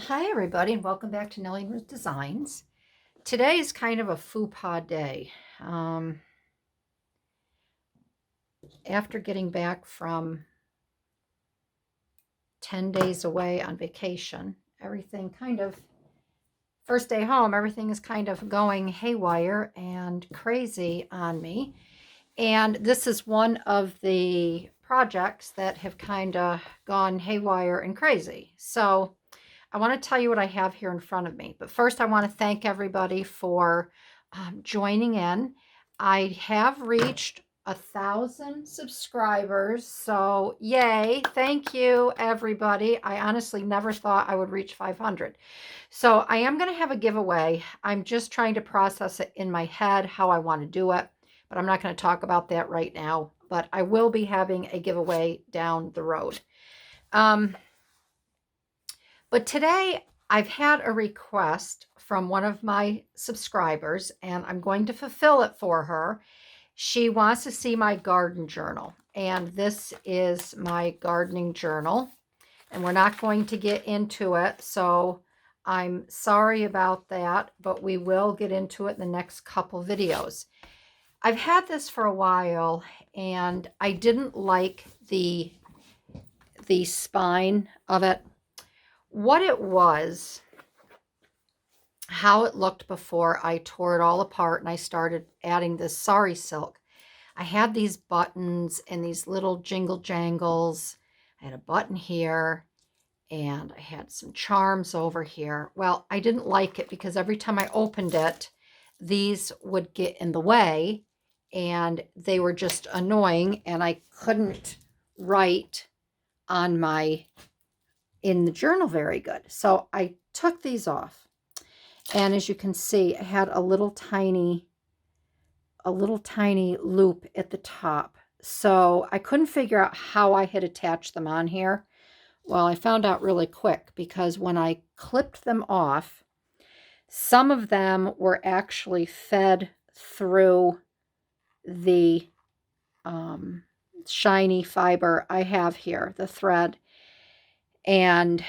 Hi everybody and welcome back to Nellie with Designs. Today is kind of a faux pas day. After getting back from 10 days away on vacation, everything kind of, first day home, everything is kind of going haywire and crazy on me. And this is one of the projects that have kind of gone haywire and crazy. So I want to tell you what I have here in front of me. But first, I want to thank everybody for joining in. I have reached 1,000 subscribers. So yay. Thank you, everybody. I honestly never thought I would reach 500. So I am going to have a giveaway. I'm just trying to process it in my head how I want to do it. But I'm not going to talk about that right now. But I will be having a giveaway down the road. But today I've had a request from one of my subscribers, and I'm going to fulfill it for her. She wants to see my garden journal, and this is my gardening journal, and we're not going to get into it, so I'm sorry about that, but we will get into it in the next couple videos. I've had this for a while, and I didn't like the spine of it. What it was, how it looked before I tore it all apart and I started adding this sari silk. I had these buttons and these little jingle jangles. I had a button here and I had some charms over here. Well, I didn't like it because every time I opened it, these would get in the way and they were just annoying and I couldn't write on in the journal very good. So I took these off. And as you can see, I had a little tiny loop at the top. So I couldn't figure out how I had attached them on here. Well, I found out really quick because when I clipped them off, some of them were actually fed through the shiny fiber I have here, the thread. And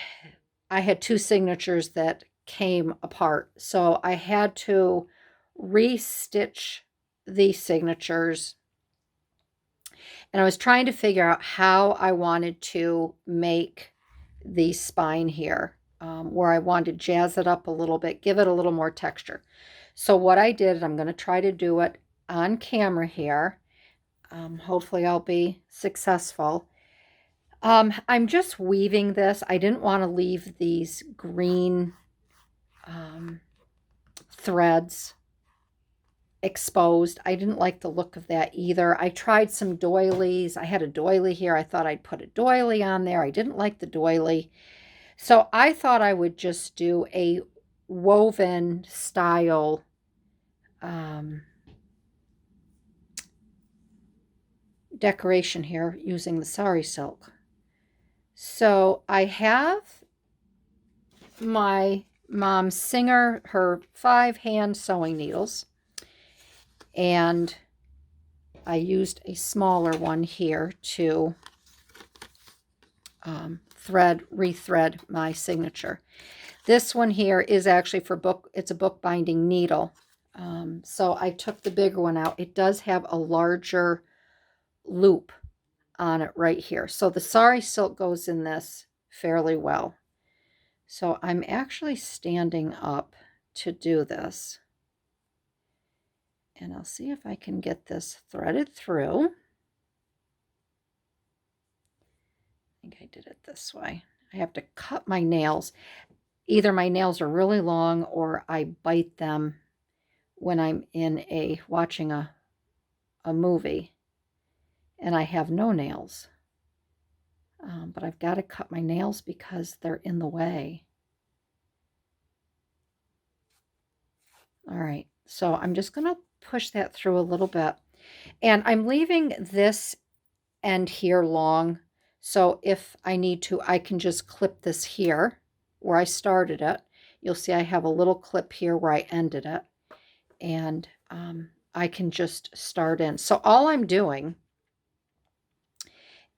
I had two signatures that came apart. So I had to restitch these signatures. And I was trying to figure out how I wanted to make the spine here, where I wanted to jazz it up a little bit, give it a little more texture. So what I did, I'm going to try to do it on camera here. Hopefully I'll be successful. I'm just weaving this. I didn't want to leave these green threads exposed. I didn't like the look of that either. I tried some doilies. I had a doily here. I thought I'd put a doily on there. I didn't like the doily. So I thought I would just do a woven style decoration here using the sari silk. So I have my mom's Singer, her 5 hand sewing needles, and I used a smaller one here to rethread my signature. This one here is actually for book, it's a bookbinding needle. So I took the bigger one out. It does have a larger loop on it right here. So the sari silk goes in this fairly well. So I'm actually standing up to do this. And I'll see if I can get this threaded through. I think I did it this way. I have to cut my nails. Either my nails are really long or I bite them when I'm watching a movie and I have no nails. But I've got to cut my nails because they're in the way. All right, so I'm just going to push that through a little bit. And I'm leaving this end here long. So if I need to, I can just clip this here where I started it. You'll see I have a little clip here where I ended it. And I can just start in. So all I'm doing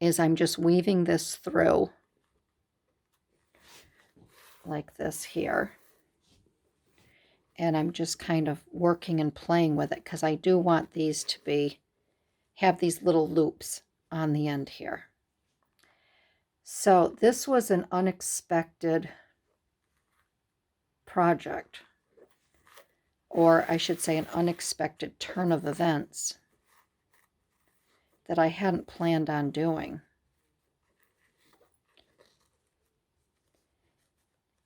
is I'm just weaving this through. like this here. And I'm just kind of working and playing with it because I do want these to have these little loops on the end here. So this was an unexpected project, or I should say an unexpected turn of events that I hadn't planned on doing.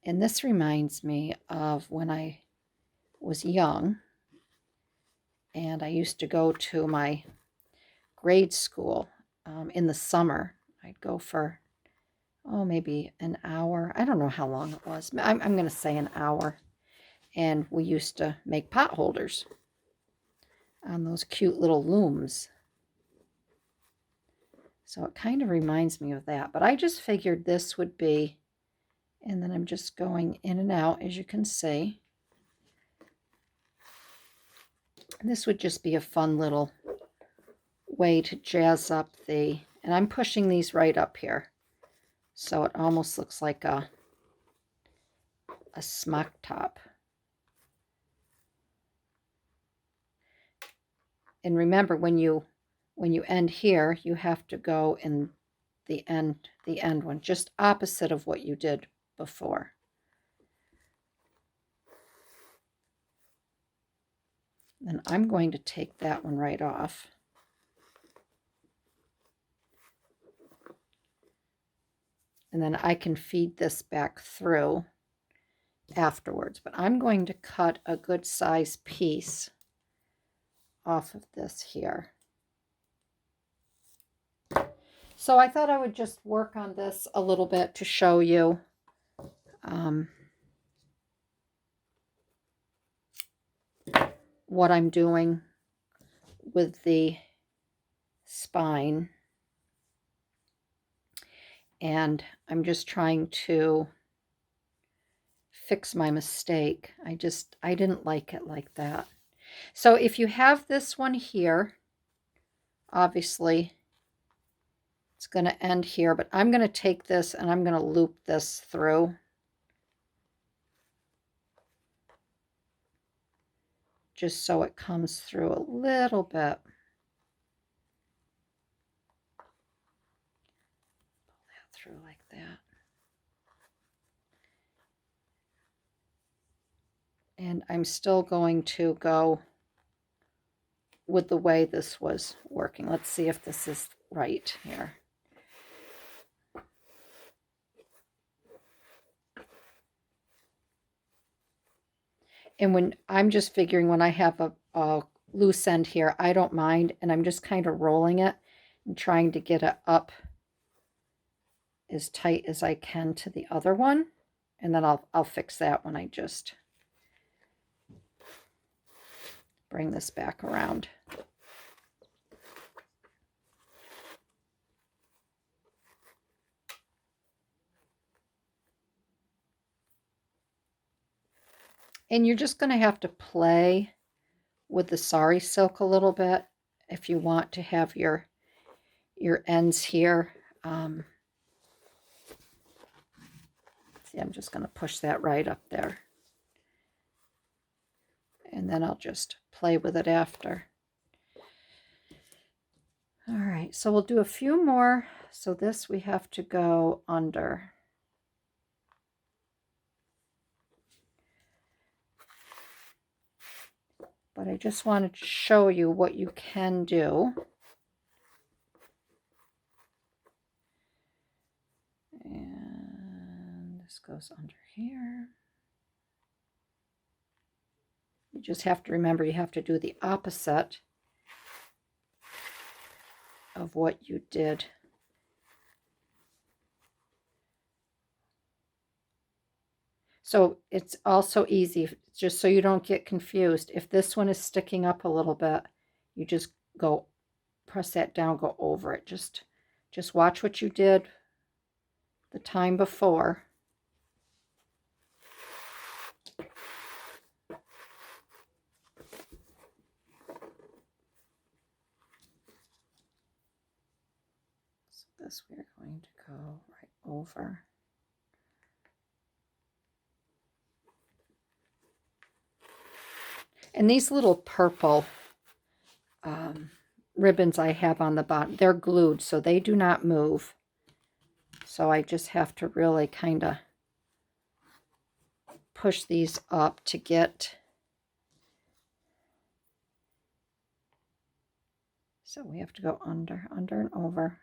And this reminds me of when I was young and I used to go to my grade school in the summer. I'd go for, maybe an hour. I don't know how long it was. I'm going to say an hour. And we used to make pot holders on those cute little looms. So it kind of reminds me of that. But I just figured this would be, and then I'm just going in and out, as you can see. This would just be a fun little way to jazz up and I'm pushing these right up here. So it almost looks like a smock top. And remember, when you end here, you have to go in the end one, just opposite of what you did before. And I'm going to take that one right off. And then I can feed this back through afterwards. But I'm going to cut a good size piece off of this here. So I thought I would just work on this a little bit to show you what I'm doing with the spine. And I'm just trying to fix my mistake. I didn't like it like that. So if you have this one here, obviously it's going to end here, but I'm going to take this and I'm going to loop this through. Just so it comes through a little bit. Pull that through like that. And I'm still going to go with the way this was working. Let's see if this is right here. And when I'm just figuring, when I have a loose end here, I don't mind. And I'm just kind of rolling it and trying to get it up as tight as I can to the other one. And then I'll fix that when I just bring this back around. And you're just going to have to play with the sari silk a little bit if you want to have your ends here. See, I'm just going to push that right up there. And then I'll just play with it after. All right, so we'll do a few more. So this we have to go under. But I just wanted to show you what you can do. And this goes under here. You just have to remember you have to do the opposite of what you did. So it's also easy, just so you don't get confused. If this one is sticking up a little bit, you just go press that down, go over it. Just watch what you did the time before. So this we're going to go right over. And these little purple ribbons I have on the bottom, they're glued, so they do not move. So I just have to really kind of push these up to get. So we have to go under and over.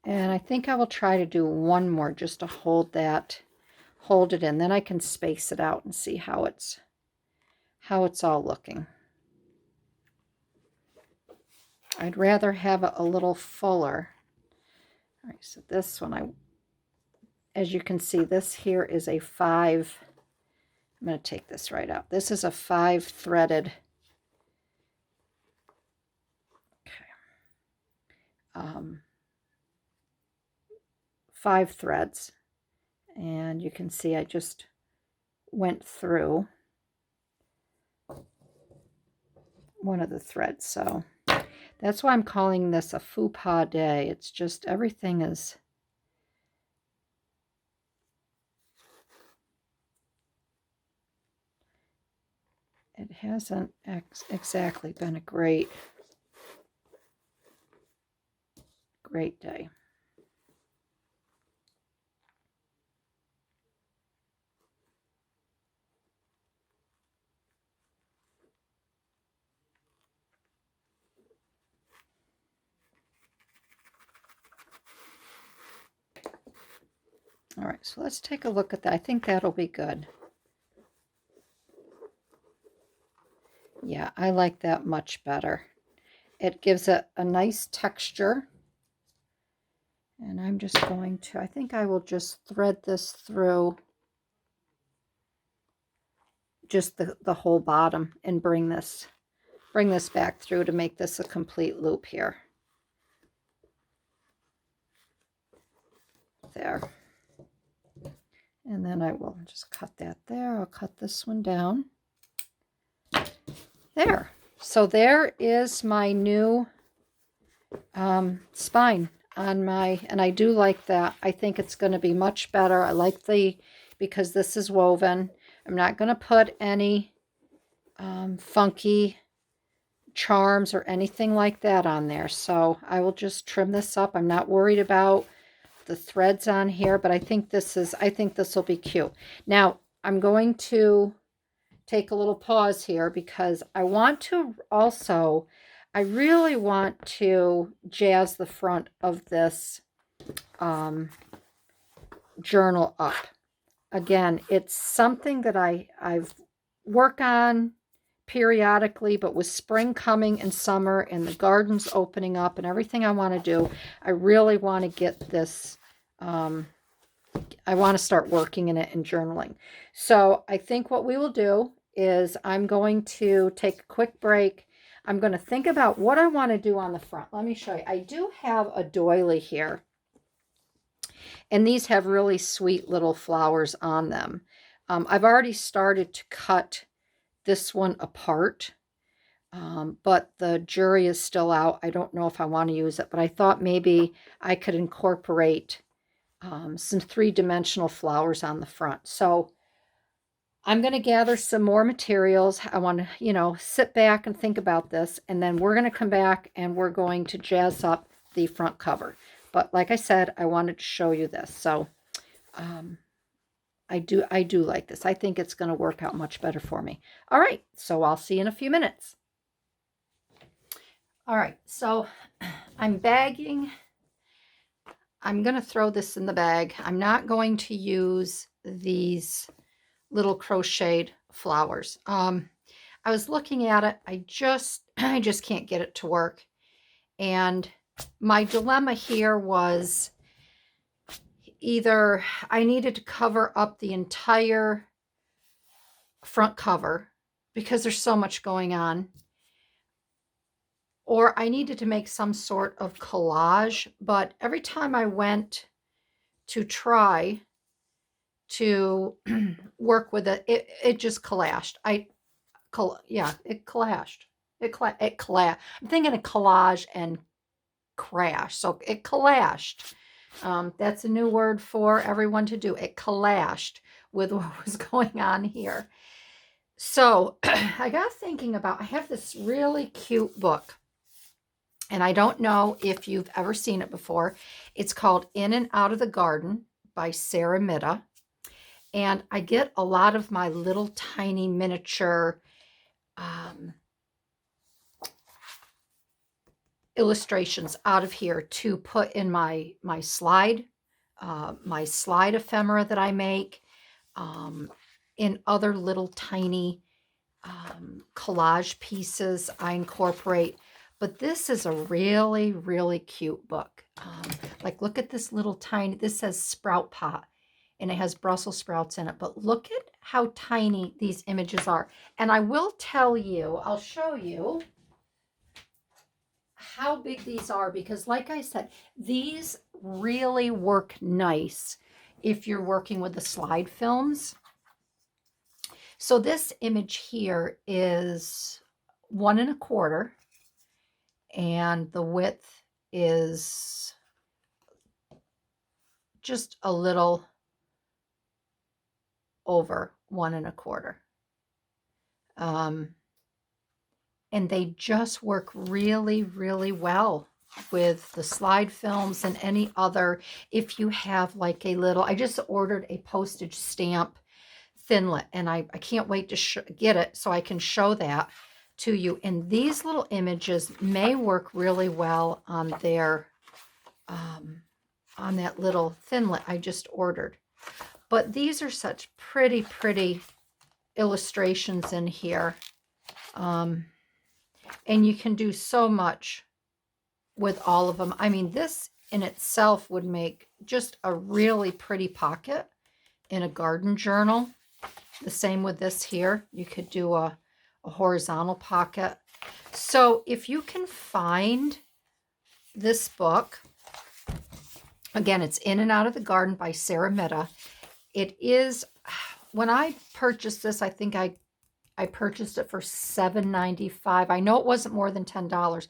And I think I will try to do one more just to hold it in. Then I can space it out and see how it's all looking. I'd rather have it a little fuller. All right, so this one, as you can see, this here is a 5. I'm going to take this right out. This is a 5 threaded. Okay. 5 threads, and you can see I just went through one of the threads, so that's why I'm calling this a faux pas day. It's just everything is it hasn't exactly been a great day. All right, so let's take a look at that. I think that'll be good. Yeah, I like that much better. It gives it a nice texture. And I'm just going to, I think I will just thread this through just the whole bottom and bring this back through to make this a complete loop here. There. And then I will just cut that there. I'll cut this one down. There. So there is my new spine on my, and I do like that. I think it's going to be much better. I like because this is woven. I'm not going to put any funky charms or anything like that on there. So I will just trim this up. I'm not worried about the threads on here, but I think this will be cute. Now I'm going to take a little pause here because I really want to jazz the front of this journal up. Again, it's something that I've worked on periodically, but with spring coming and summer and the gardens opening up and everything I want to do, I really want to get this, I want to start working in it and journaling. So I think what we will do is I'm going to take a quick break. I'm going to think about what I want to do on the front. Let me show you. I do have a doily here, and these have really sweet little flowers on them. I've already started to cut this one apart, but the jury is still out. I don't know if I want to use it, but I thought maybe I could incorporate some 3-dimensional flowers on the front. So I'm going to gather some more materials. I want to, sit back and think about this, and then we're going to come back and we're going to jazz up the front cover. But like I said, I wanted to show you this. So I do like this. I think it's going to work out much better for me. All right, so I'll see you in a few minutes. All right, so I'm bagging. I'm going to throw this in the bag. I'm not going to use these little crocheted flowers. I was looking at it. I just can't get it to work. And my dilemma here was either I needed to cover up the entire front cover because there's so much going on, or I needed to make some sort of collage. But every time I went to try to work with it, it just clashed. It clashed. I'm thinking of collage and crash. So it clashed. That's a new word for everyone to do. It clashed with what was going on here. So I got thinking about, I have this really cute book, and I don't know if you've ever seen it before. It's called In and Out of the Garden by Sara Midda. And I get a lot of my little tiny miniature illustrations out of here to put in my slide ephemera that I make, in other little tiny collage pieces I incorporate. But this is a really, really cute book. Like, look at this little tiny, this says sprout pot, and it has Brussels sprouts in it. But look at how tiny these images are. And I will tell you, I'll show you how big these are, because like I said, these really work nice if you're working with the slide films. So this image here is 1 1/4, and the width is just a little over 1 1/4. And they just work really, really well with the slide films and any other. If you have like a little, I just ordered a postage stamp Thinlit, and I can't wait to get it so I can show that to you. And these little images may work really well on their on that little Thinlit I just ordered. But these are such pretty, pretty illustrations in here. And you can do so much with all of them. I mean, this in itself would make just a really pretty pocket in a garden journal. The same with this here. You could do a horizontal pocket. So if you can find this book, again, it's In and Out of the Garden by Sara Midda. It is, when I purchased this, I think I purchased it for $7.95. I know it wasn't more than $10,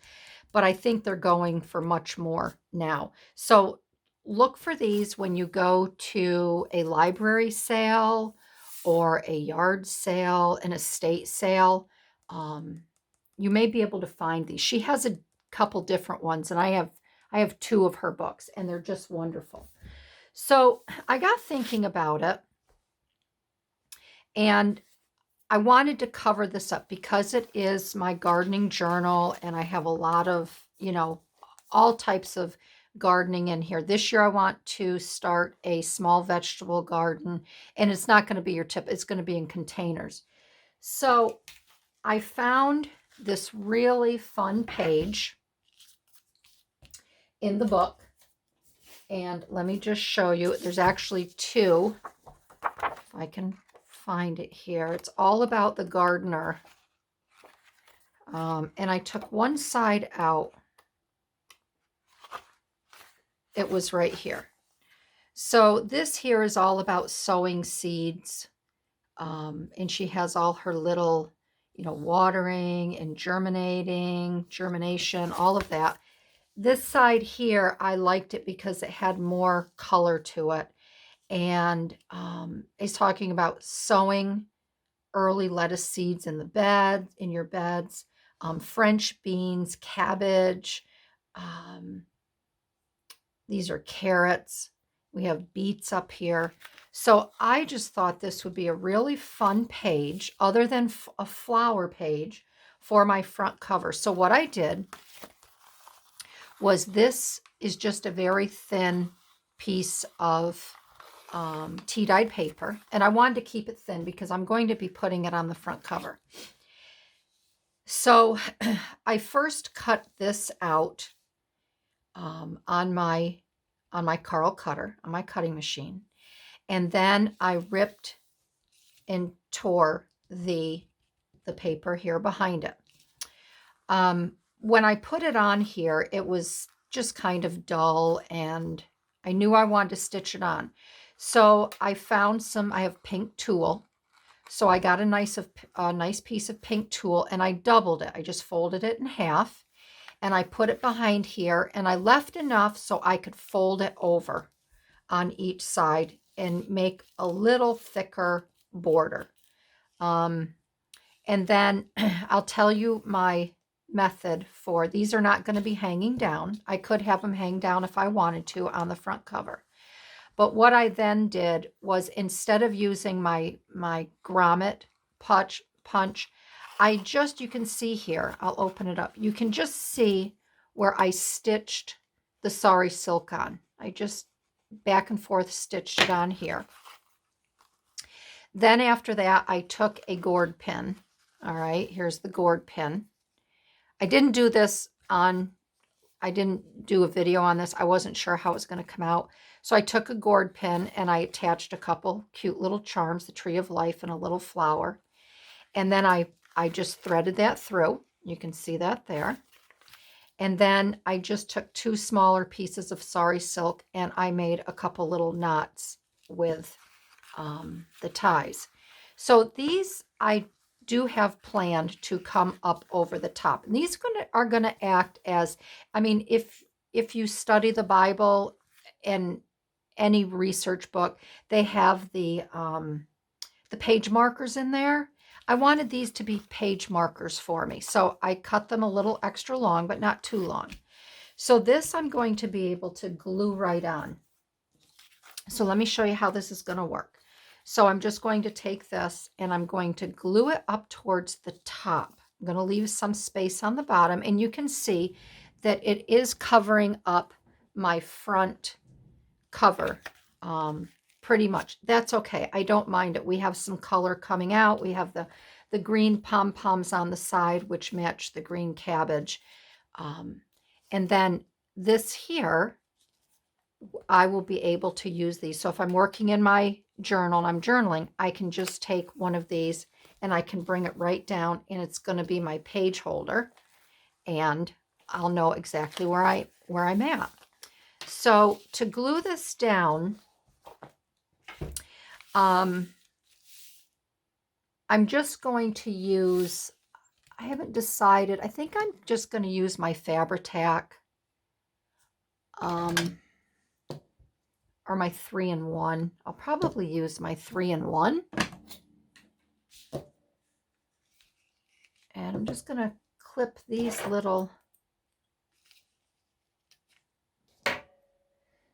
but I think they're going for much more now. So look for these when you go to a library sale or a yard sale, an estate sale. You may be able to find these. She has a couple different ones, and I have 2 of her books, and they're just wonderful. So I got thinking about it, and I wanted to cover this up because it is my gardening journal, and I have a lot of, all types of gardening in here. This year I want to start a small vegetable garden, and it's not going to be your tip. It's going to be in containers. So I found this really fun page in the book, and let me just show you. There's actually 2, if I can find it here. It's all about the gardener. And I took one side out. It was right here. So this here is all about sowing seeds. And she has all her little, watering and germination, all of that. This side here, I liked it because it had more color to it. And it's talking about sowing early lettuce seeds in your beds, French beans, cabbage. These are carrots. We have beets up here. So I just thought this would be a really fun page, other than a flower page, for my front cover. So what I did was, this is just a very thin piece of tea-dyed paper, and I wanted to keep it thin because I'm going to be putting it on the front cover. So I first cut this out on my Carl cutter, on my cutting machine, and then I ripped and tore the paper here behind it. When I put it on here, it was just kind of dull, and I knew I wanted to stitch it on. So I found I have pink tulle. So I got a nice piece of pink tulle and I doubled it. I just folded it in half and I put it behind here and I left enough so I could fold it over on each side and make a little thicker border. And then I'll tell you my method for these are not going to be hanging down. I could have them hang down if I wanted to on the front cover. But what I then did was instead of using my grommet punch, I just, you can see here, I'll open it up. You can just see where I stitched the sari silk on. I just back and forth stitched it on here. Then after that, I took a gourd pin. All right, here's the gourd pin. I didn't do a video on this. I wasn't sure how it was going to come out. So I took a gourd pin and I attached a couple cute little charms, the tree of life and a little flower. And then I just threaded that through. You can see that there. And then I just took 2 smaller pieces of sari silk and I made a couple little knots with the ties. So these I do have planned to come up over the top. And these are going to act as, I mean, if you study the Bible and any research book, they have the page markers in there. I wanted these to be page markers for me. So I cut them a little extra long, but not too long. So this I'm going to be able to glue right on. So let me show you how this is going to work. So I'm just going to take this and I'm going to glue it up towards the top. I'm going to leave some space on the bottom and you can see that it is covering up my front cover pretty much. That's okay. I don't mind it. We have some color coming out. We have the green pom-poms on the side, which match the green cabbage. And then this here, I will be able to use these. So if I'm working in my journal and I'm journaling, I can just take one of these and I can bring it right down and it's going to be my page holder and I'll know exactly where I'm at. So to glue this down, I'm just going to use, I haven't decided, I think I'm just going to use my Fabri-Tac or my 3-in-1. I'll probably use my 3-in-1. And I'm just going to clip these little.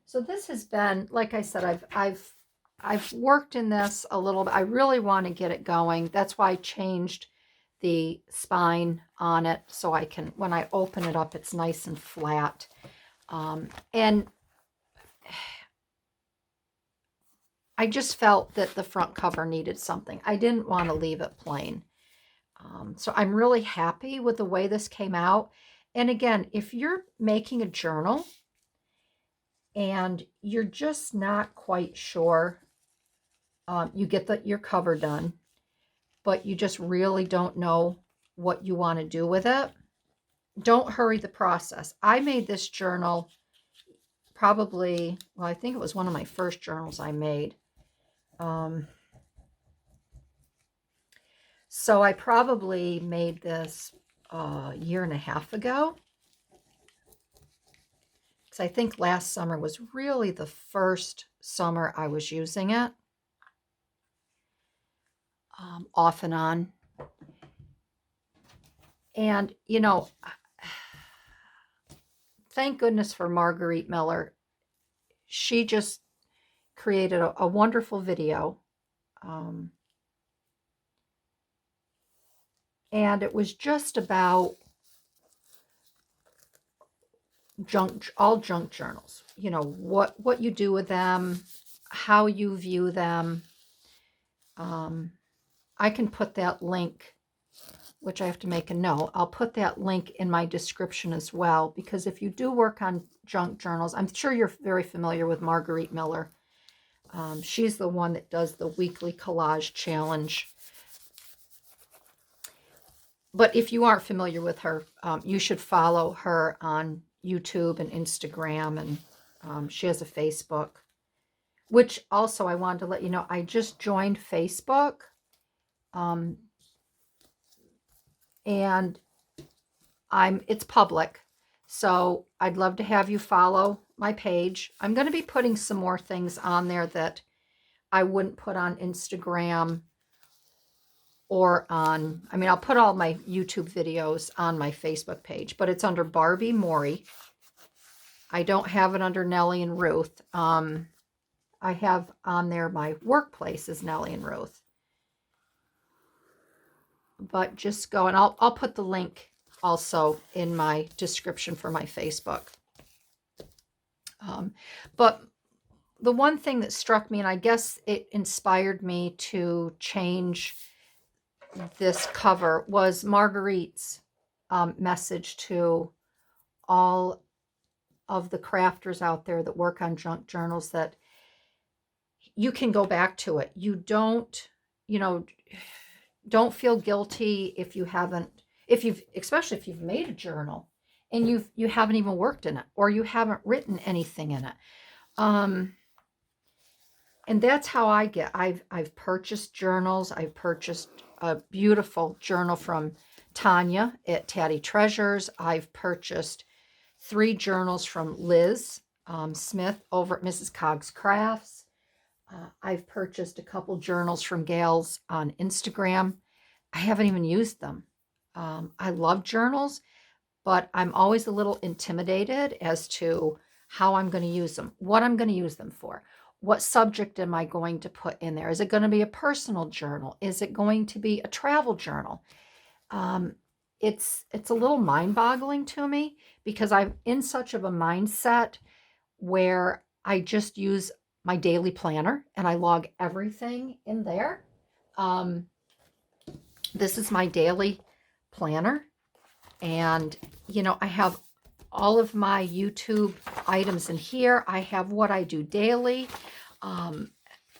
So this has been, like I said, I've worked in this a little bit. I really want to get it going. That's why I changed the spine on it so I can, when I open it up, it's nice and flat. And I just felt that the front cover needed something. I didn't want to leave it plain. So I'm really happy with the way this came out. And again, if you're making a journal and you're just not quite sure, you get your cover done, but you just really don't know what you want to do with it, don't hurry the process. I made this journal probably, well, I think it was one of my first journals I made. So I probably made this a year and a half ago. Because I think last summer was really the first summer I was using it. Off and on. And, you know, thank goodness for Marguerite Miller. She just created a wonderful video. And it was just about all junk journals. You know, what you do with them, how you view them. I can put that link, which I have to make a note. I'll put that link in my description as well, because if you do work on junk journals, I'm sure you're very familiar with Marguerite Miller. She's the one that does the weekly collage challenge. But if you aren't familiar with her, you should follow her on YouTube and Instagram, and she has a Facebook, which also I wanted to let you know, I just joined Facebook. And it's public. So I'd love to have you follow my page. I'm going to be putting some more things on there that I wouldn't put on Instagram or on, I mean, I'll put all my YouTube videos on my Facebook page, but it's under Barbie Mori. I don't have it under Nellie and Ruth. I have on there my workplace is Nellie and Ruth. But just go, and I'll put the link also in my description for my Facebook. But the one thing that struck me, and I guess it inspired me to change this cover, was Marguerite's message to all of the crafters out there that work on junk journals, that you can go back to it. You don't, don't feel guilty if you haven't, especially if you've made a journal and you haven't even worked in it, or you haven't written anything in it. And that's how I get. I've purchased journals. I've purchased a beautiful journal from Tanya at Tatty Treasures. I've purchased 3 journals from Liz Smith over at Mrs. Coggs Crafts. I've purchased a couple journals from gals on Instagram. I haven't even used them. I love journals, but I'm always a little intimidated as to how I'm going to use them, what I'm going to use them for. What subject am I going to put in there? Is it going to be a personal journal? Is it going to be a travel journal? It's a little mind-boggling to me, because I'm in such of a mindset where I just use my daily planner and I log everything in there. This is my daily planner, and I have all of my YouTube items in here. I have what I do daily.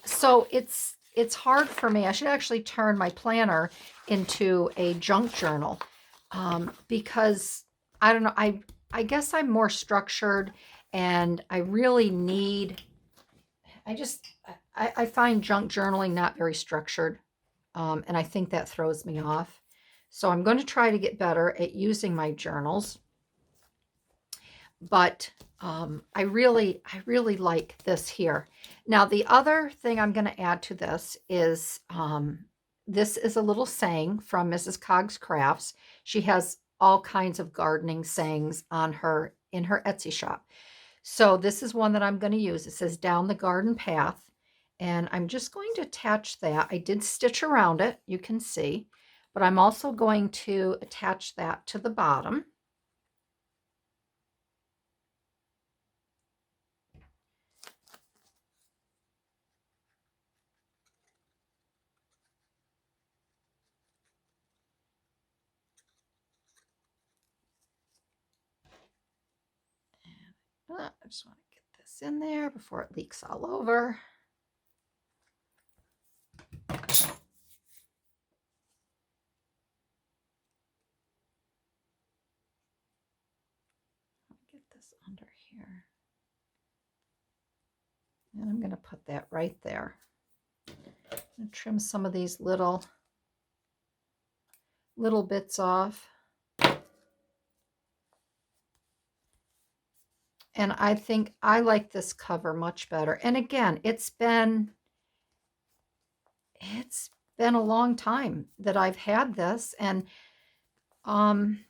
So it's hard for me. I should actually turn my planner into a junk journal, because I don't know. I guess I'm more structured, and I really need, I find junk journaling not very structured. And I think that throws me off. So I'm going to try to get better at using my journals. But I really like this here. Now, the other thing I'm going to add to this is this is a little saying from Mrs. Coggs Crafts. She has all kinds of gardening sayings in her Etsy shop. So this is one that I'm going to use. It says, "Down the garden path." And I'm just going to attach that. I did stitch around it, you can see, but I'm also going to attach that to the bottom. I just want to get this in there before it leaks all over. Get this under here. And I'm going to put that right there. I'm going to trim some of these little bits off. And I think I like this cover much better. And again, it's been a long time that I've had this. And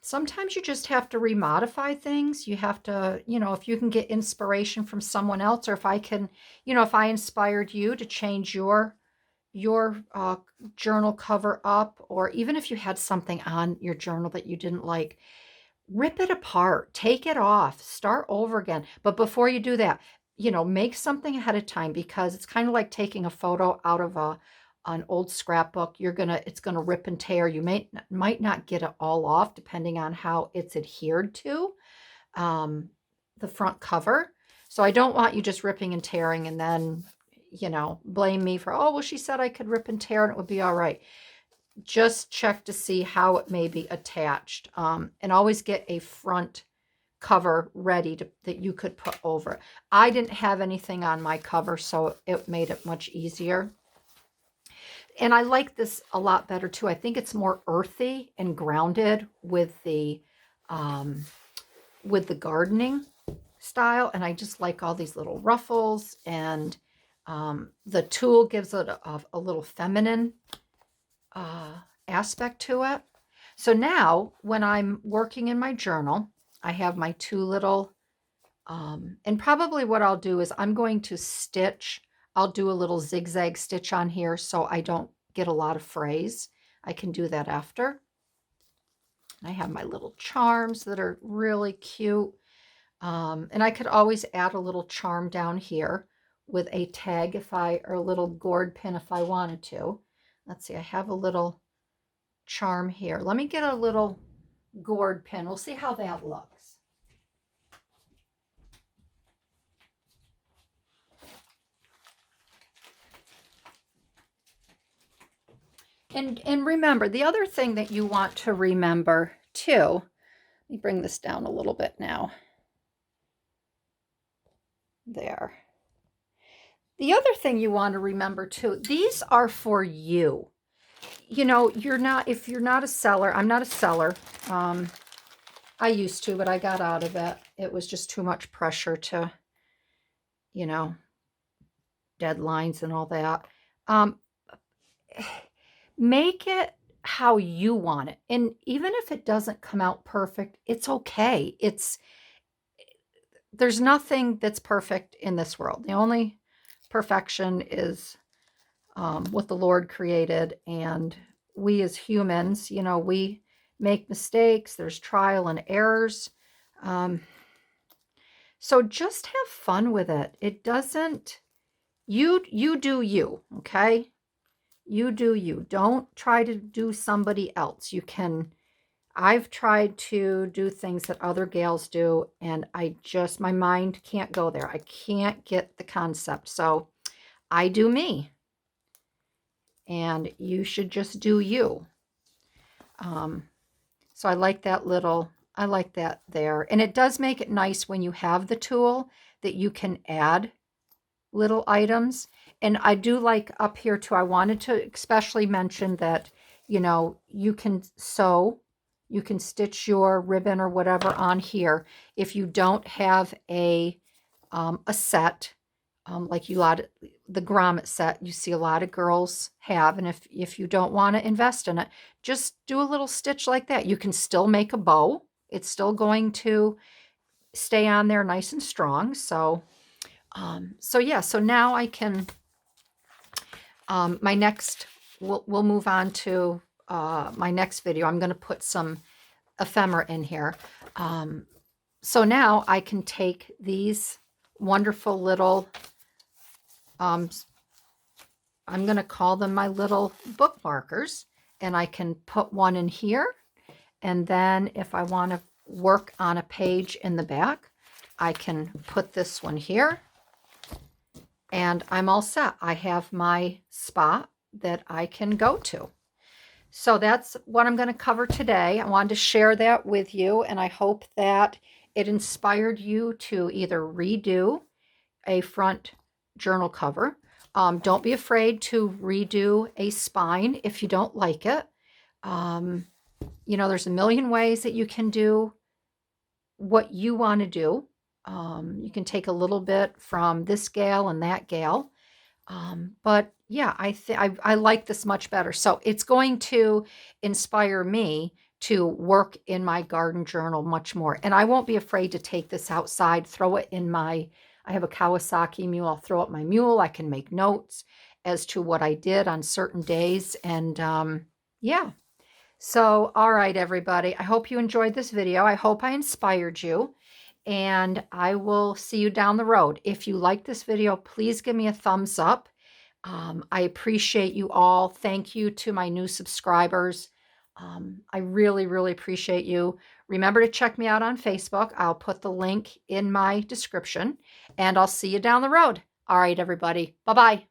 sometimes you just have to remodify things. You have to, if you can get inspiration from someone else, or if I can, if I inspired you to change your journal cover up, or even if you had something on your journal that you didn't like, rip it apart, take it off, start over again. But before you do that, make something ahead of time, because it's kind of like taking a photo out of an old scrapbook. It's gonna rip and tear. You might not get it all off, depending on how it's adhered to the front cover. So I don't want you just ripping and tearing and then blame me for, oh well, she said I could rip and tear and it would be all right. Just check to see how it may be attached, and always get a front cover ready that you could put over. I didn't have anything on my cover, so it made it much easier. And I like this a lot better too. I think it's more earthy and grounded with the gardening style. And I just like all these little ruffles, and the tulle gives it a little feminine aspect to it. So now when I'm working in my journal, I have my two little, and probably what I'll do is I'm going to stitch. I'll do a little zigzag stitch on here so I don't get a lot of frays. I can do that after. I have my little charms that are really cute. And I could always add a little charm down here with a tag or a little gourd pin if I wanted to. Let's see, I have a little charm here. Let me get a little gourd pin. We'll see how that looks. And remember, the other thing that you want to remember too, let me bring this down a little bit now. There. The other thing you want to remember too, these are for you. You know, if you're not a seller, I'm not a seller. I used to, but I got out of it. It was just too much pressure to, you know, deadlines and all that. Make it how you want it. And even if it doesn't come out perfect, it's okay. There's nothing that's perfect in this world. The only perfection is what the Lord created. And we as humans, you know, we make mistakes. There's trial and errors. So just have fun with it. It doesn't, you do you, okay? You do you. Don't try to do somebody else. I've tried to do things that other gals do, and my mind can't go there. I can't get the concept. So I do me. And you should just do you. So I like that there. And it does make it nice when you have the tool that you can add little items. And I do like up here too, I wanted to especially mention that, you know, you can sew, you can stitch your ribbon or whatever on here. If you don't have a set, like the grommet set, you see a lot of girls have. And if you don't want to invest in it, just do a little stitch like that. You can still make a bow. It's still going to stay on there nice and strong. So yeah, so now I can, we'll move on to my next video. I'm going to put some ephemera in here. So now I can take these wonderful little, I'm going to call them my little bookmarkers, and I can put one in here. And then if I want to work on a page in the back, I can put this one here. And I'm all set. I have my spot that I can go to. So that's what I'm going to cover today. I wanted to share that with you, and I hope that it inspired you to either redo a front journal cover. Don't be afraid to redo a spine if you don't like it. You know, there's a million ways that you can do what you want to do. You can take a little bit from this gal and that gal. But yeah, I like this much better. So it's going to inspire me to work in my garden journal much more. And I won't be afraid to take this outside, throw it in I have a Kawasaki mule. I'll throw up my mule. I can make notes as to what I did on certain days. And yeah. So, all right, everybody. I hope you enjoyed this video. I hope I inspired you. And I will see you down the road. If you like this video, please give me a thumbs up. I appreciate you all. Thank you to my new subscribers. I really, really appreciate you. Remember to check me out on Facebook. I'll put the link in my description, and I'll see you down the road. All right, everybody. Bye-bye.